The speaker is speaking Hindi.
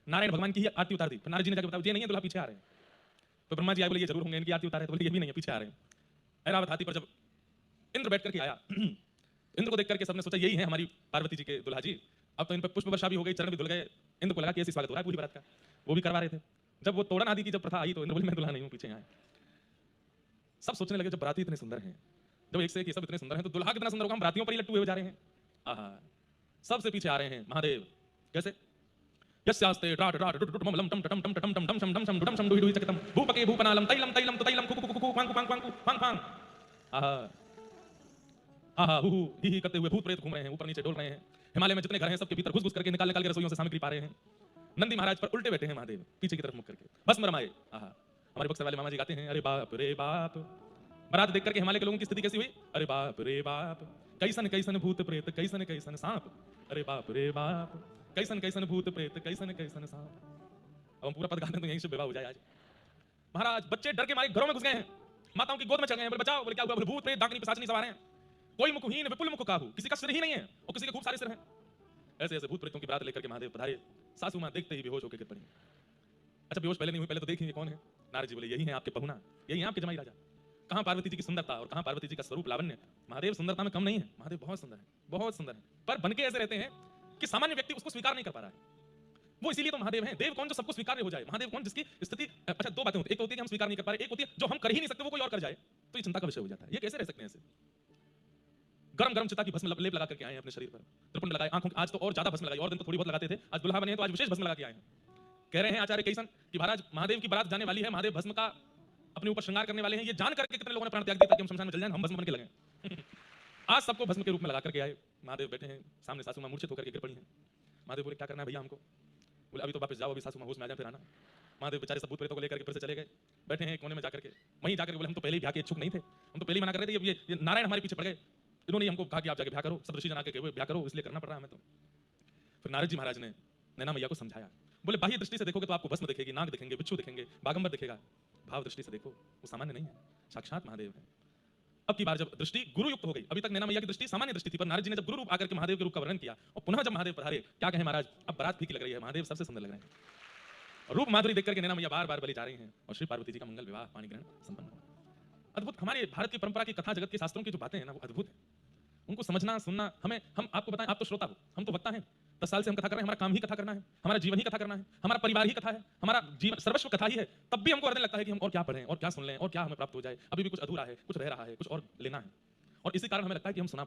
नारायण भगवान की ही आरती उतार दी। फिर नारद जी ने जाकर बताया ये नहीं है, दुल्हा पीछे आ रहे हैं। तो ब्रह्मा जी आए, बोले ये जरूर होंगे, इनकी आरती उतारे। तो बोले ये भी नहीं है, पीछे आ रहे हैं। ऐरावत हाथी पर जब इंद्र बैठ करके आया, इंद्र को देख करके सबने सोचा यही है हमारी पार्वती जी के दुल्हा जी। अब तो इन पर पुष्प वर्षा भी हो गई, चरण भी धुल गए। इंद्र को लगा कि ऐसी स्वागत हो रहा है पूरी बारात का, वो भी करवा रहे थे। जब वो तोड़न आदि की जब प्रथा आई तो इंद्र बोले मैं दुल्हा नहीं हूँ, पीछे आए। सब सोचने लगे जब बराती इतने सुंदर हैं, जब एक से एक ये सब इतने सुंदर हैं, तो दुल्हा कितना सुंदर होगा, हम बरातियों पर ही लट्टू हुए जा रहे हैं। आहा, सबसे पीछे आ रहे हैं महादेव। कैसे? यस्यास्ते डाट डाट डुट डुट ममलम टम टम टम टम टम टम शम डम शम डुडम शम डुई डुई चकतम भूपके भूपनालम तैलम तैलम तैलम कुकु कुकु फांग फांग फांग फांग फांग। आहा आहा हु ही करते हुए भूत प्रेत घूम रहे हैं, ऊपर नीचे डोल रहे हैं। हिमालय में जितने घर हैं सबके भीतर घुस घुस करके निकाल निकाल के रसोइयों से सामग्री पा रहे हैं। नंदी महाराज पर उल्टे बैठे हैं महादेव, पीछे की तरफ मुख करके भस्म रमाए। आहा, हमारे बक्सर वाले मामा जी गाते हैं, अरे बाप रे बाप। बारात देख करके हिमालय के लोगों की स्थिति कैसी हुई? अरे बाप रे बाप, कैसन कैसन भूत प्रेत, कैसन कैसन सांप। अरे बाप रे बाप, कैसन कैसन भूत प्रेत, कैसन कैसन सांप। अब हम पूरा पद गाते हैं तो यहीं से विवाह हो जाए आज। महाराज बच्चे डर के मारे घरों में घुस गए हैं, माताओं की गोद में चल गए हैं। बोले बचाओ, बोले क्या हुआ? बोले भूत प्रेत डाकनी पिशाचनी सवार हैं, कोई मुखहीन विपुल मुख काहू, किसी का सिर ही नहीं है और किसी के खूब सारे सिर हैं। ऐसे ऐसे भूत प्रेतों की बात लेकर के महादेव पधारे। सासू मां देखते ही बेहोश होकर गिर पड़ी। अच्छा बेहोश पहले नहीं हुई, पहले तो देखिए कौन है। नारद जी बोले यही है आपके पहुना, यही है आपके जमाई राजा। कहां पार्वती जी की सुंदरता और कहां पार्वती जी का स्वरूप लावण्य। महादेव सुंदरता में कम नहीं है, महादेव बहुत सुंदर है, बहुत सुंदर है, पर बनके ऐसे रहते हैं कि सामान्य व्यक्ति उसको स्वीकार नहीं कर पा रहा है। वो इसीलिए तो महादेव हैं। देव कौन जो सबको स्वीकार्य हो जाए, महादेव कौन जिसकी स्थिति। अच्छा दो बातें होती है, एक होती है कि हम स्वीकार नहीं कर पा रहे, एक होती है जो हम कर ही नहीं सकते वो कोई और कर जाए, तो ये चिंता का विषय हो जाता है। ये कैसे रह सकते हैं ऐसे? गरम गरम चिता की भस्म लेप लगा करके आए हैं अपने शरीर पर, त्रिपुंड लगाए, आंखों आज तो और ज्यादा भस्म लगाई, और दिन तो थोड़ी बहुत लगाते थे, आज दुल्हा बने हैं तो आज विशेष भस्म लगा के आए हैं। कह रहे हैं आचार्य कैसन कि महाराज महादेव की बारात जाने वाली है, महादेव भस्म का अपने ऊपर श्रृंगार करने वाले हैं। ये जान करके कितने लोगों ने प्राण त्याग दिया ताकि हम शमशान में चल जाएं, हम भस्म बन के लगे। आज सबको भस्म के रूप में लगा करके आए। महादेव बैठे हैं सामने, सासू मां मूर्छित होकर गिर पड़ी हैं। महादेव बोले क्या करना है भैया हमको? बोले अभी तो वापस जाओ, अभी सासू मां होश में आ जाए फिर आना। महादेव बेचारे सब भूत प्रेतों को लेकर के फिर से चले गए, बैठे हैं कोने में जाकर के। वहीं जाकर के बोले हम तो पहले ही ब्याह के इच्छुक नहीं थे, हम तो पहले ही मना कर रहे थे, ये नारायण हमारे पीछे पड़ गए, इन्होंने हमको कहा कि आप जाके ब्याह करो, सब ऋषि जन आके कहे ब्याह करो, इसलिए करना पड़ रहा है हमें तो। फिर नारद जी महाराज ने नैना मैया को समझाया। बोले बाह्य दृष्टि से देखोगे तो आपको भस्म दिखेगी, नाग दिखेंगे, बिच्छू दिखेंगे, बागंबर दिखेगा। भाव दृष्टि से देखो वो सामान्य नहीं है, साक्षात महादेव है। अब की बार जब दृष्टि गुरु युक्त हो गई, अभी तक नैना मैया की दृष्टि सामान्य दृष्टि थी, पर नारद जी ने जब गुरु रूप आकर के महादेव के रूप का वर्णन किया और पुनः जब महादेव पधारे, क्या कहे महाराज, अब बारात फीकी लग रही है, महादेव सबसे सुंदर लग रहे हैं। रूप माधुरी देख करके नैना मैया बार बार बलि जा रही हैं और श्री पार्वती जी का मंगल विवाह पाणी ग्रहण संपन्न हुआ। अद्भुत हमारे भारत की परंपरा की कथा जगत के शास्त्रों की जो बातें हैं ना वो अद्भुत है, उनको समझना सुनना हमें, हम आपको बताएं, आप तो श्रोता हो, हम तो वक्ता हैं। 10 साल से हम कथा कर रहे हैं, हमारा काम ही कथा करना है, हमारा जीवन ही कथा करना है, हमारा परिवार ही कथा है, हमारा जीवन सर्वस्व कथा ही है। तब भी हमको हर दिन लगता है कि हम और क्या पढ़ें और क्या सुन लें और क्या हमें प्राप्त हो जाए, अभी भी कुछ अधूरा है, कुछ रह रहा है, कुछ और लेना है। और इसी कारण हमें लगता है कि हम सुना